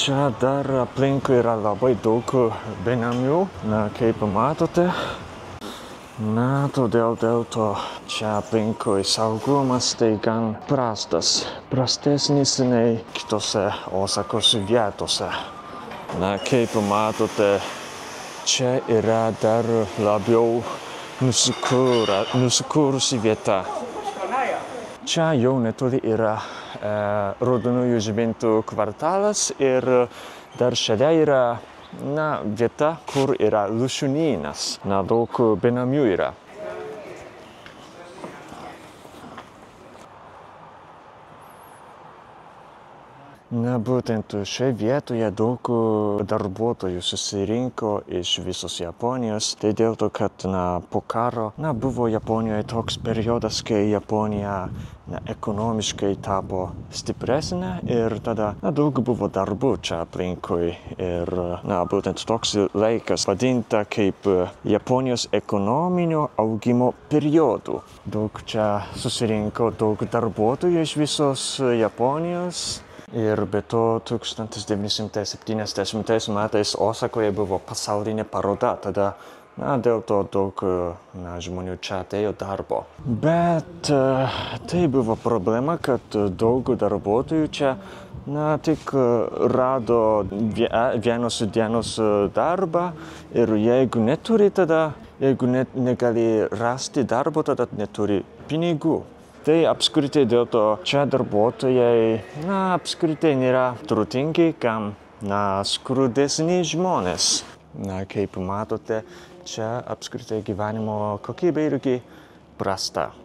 Čia dar aplinkui yra labai daug benamių, kaip matote. Todėl dėl to čia aplinkui saugumas tai gan prastas. Prastesnis nei kitose Osakos vietose. Kaip matote, čia yra dar labiau nusikūrusi vieta. Čia jau netoli yra Raudonųjų žibintų kvartalas ir dar šalia yra vieta, kur yra Lušunynas. Daug benamių yra. Būtent šioje vietoje daug darbuotojų susirinko iš visos Japonijos. Tai dėl to, kad po karo buvo Japonijoje toks periodas, kai Japonija ekonomiškai tapo stipresnė ir tada daug buvo darbų čia aplinkui. Ir būtent toks laikas vadinta kaip Japonijos ekonominio augimo periodu. Daug čia susirinko daug darbuotojų iš visos Japonijos. Ir be to 1970 metais Osakoje buvo pasaulinė paroda, tada dėl to daug žmonių čia atėjo darbo. Bet tai buvo problema, kad daug darbuotojų čia tik rado vienos dienos darbą ir jeigu negali rasti darbo, tada neturi pinigų. Tai apskritai dėl to čia darbuotojai apskritai nėra turtingi, kam skurdesni žmonės. Kaip matote, čia apskritai gyvenimo kokybė irgi prasta.